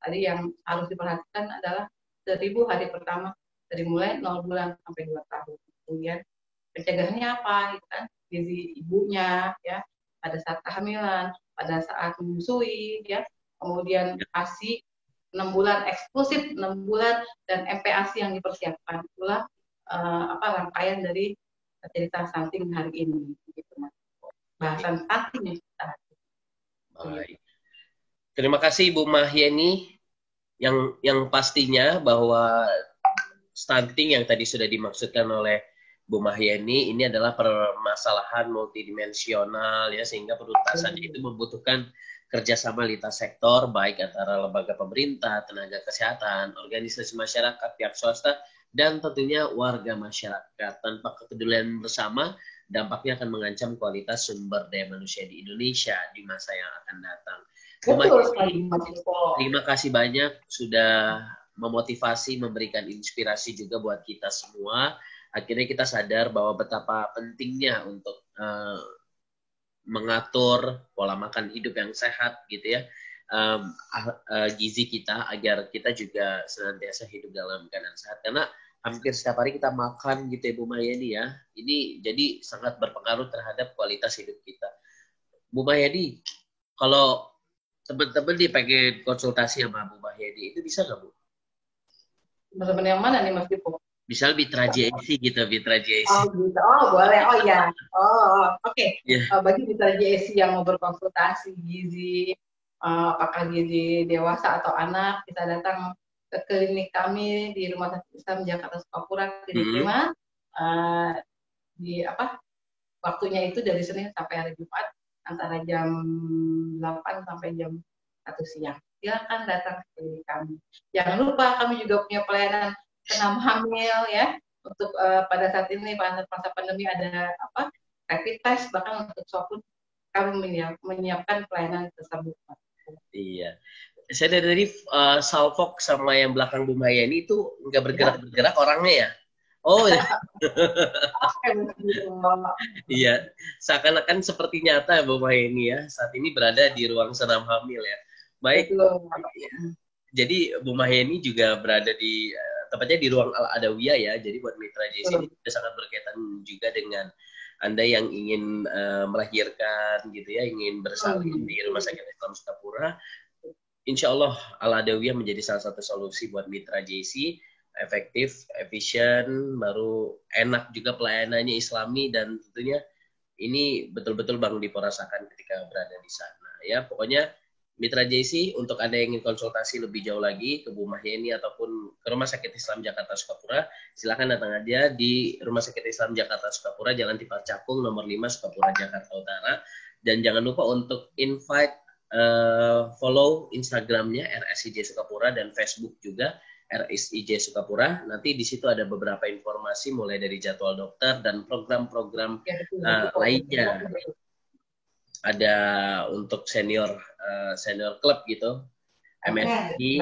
tadi yang harus diperhatikan adalah 1000 hari pertama dari mulai 0 bulan sampai 2 tahun. Kemudian pencegahannya apa? Itu kan gizi ibunya, ya, pada saat kehamilan, pada saat menyusui, ya. Kemudian ASI 6 bulan eksklusif 6 bulan dan MPASI yang dipersiapkan. Itulah rangkaian dari cerita stunting hari ini. Gitu, Mas. Bahasan stunting kita. Baik. Terima kasih Bu Mahyeni yang pastinya bahwa stunting yang tadi sudah dimaksudkan oleh Bu Mahyeni ini adalah permasalahan multidimensional ya, sehingga penuntasannya itu membutuhkan kerjasama lintas sektor baik antara lembaga pemerintah, tenaga kesehatan, organisasi masyarakat, pihak swasta, dan tentunya warga masyarakat. Tanpa kepedulian bersama, dampaknya akan mengancam kualitas sumber daya manusia di Indonesia di masa yang akan datang. Terima kasih banyak sudah memotivasi, memberikan inspirasi juga buat kita semua. Akhirnya kita sadar bahwa betapa pentingnya untuk mengatur pola makan hidup yang sehat gitu ya, gizi kita agar kita juga senantiasa hidup dalam keadaan sehat. Karena hampir setiap hari kita makan gitu ya Bu Mayani ya, ini jadi sangat berpengaruh terhadap kualitas hidup kita. Bu Mayani, kalau teman-teman nih pengen konsultasi sama Bu Mayani, itu bisa nggak Bu? Teman-teman yang mana nih Mas Dipo? Misal Mitra JSC gitu, Mitra JSC. Oh gitu, boleh, ya. Oke. Bagi Mitra JSC yang mau berkonsultasi gizi, apakah gizi dewasa atau anak, bisa datang ke klinik kami di Rumah Sakit Islam Jakarta Sukapura, diterima waktunya itu dari Senin sampai hari Jumat antara jam 8 sampai jam 1 siang. Silakan datang ke klinik kami. Jangan lupa kami juga punya pelayanan senam hamil ya. Untuk pada saat ini pada masa pandemi ada rapid test, bahkan untuk swab pun kami menyiapkan pelayanan tersebut. Iya. Saya dari Salfok sama yang belakang Bu Mayani itu nggak bergerak-bergerak orangnya ya? Oh ya. Iya, seakan-akan seperti nyata Bu Mayani ya, saat ini berada di ruang senam hamil ya. Baik. Jadi Bu Mayani juga berada di tepatnya di ruang Al-Adawiyah ya. Jadi buat Mitra JSC ini sangat berkaitan juga dengan Anda yang ingin melahirkan gitu ya, ingin bersalin di Rumah Sakit Islam Sukapura. Insya Allah Al-Adawiyah menjadi salah satu solusi buat Mitra JSC, efektif, efisien, baru enak juga pelayanannya Islami, dan tentunya ini betul-betul Bang Dipo rasakan ketika berada di sana ya. Pokoknya Mitra JSC, untuk Anda yang ingin konsultasi lebih jauh lagi ke Bu Mahyeni ataupun ke Rumah Sakit Islam Jakarta Sukapura, silakan datang aja di Rumah Sakit Islam Jakarta Sukapura, Jalan Tipar Cakung nomor 5 Sukapura, Jakarta Utara. Dan jangan lupa untuk invite follow Instagramnya RSIJ Sukapura dan Facebook juga RSIJ Sukapura. Nanti di situ ada beberapa informasi mulai dari jadwal dokter dan program-program lainnya. Ada untuk senior klub gitu, MSI.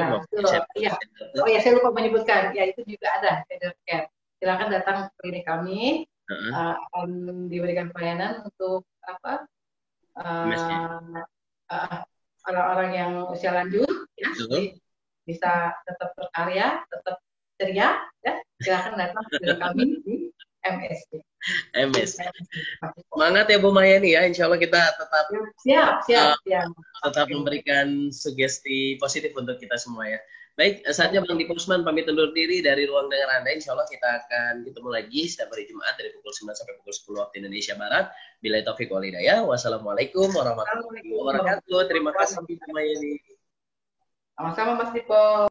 Oh ya, saya lupa menyebutkan. Ya, itu juga ada senior care. Silakan datang ke klinik kami. Akan diberikan pelayanan untuk apa? Orang-orang yang usia lanjut, ya, bisa tetap berkarya, tetap ceria, ya. Silakan datang ke klinik kami di MSD. Semangat ya Bu Mayani ya, insya Allah kita tetap siap. Tetap memberikan sugesti positif untuk kita semua ya. Baik, saatnya Bang Dipo Usman pamit undur diri dari ruang dengar Anda. Insya Allah kita akan ketemu lagi setiap hari Jumat dari pukul 9 sampai pukul 10 waktu Indonesia Barat. Bila taufik wal hidayah. Wassalamualaikum warahmatullahi wabarakatuh. Terima kasih Bu Mayani. Sama-sama Mas Dipo.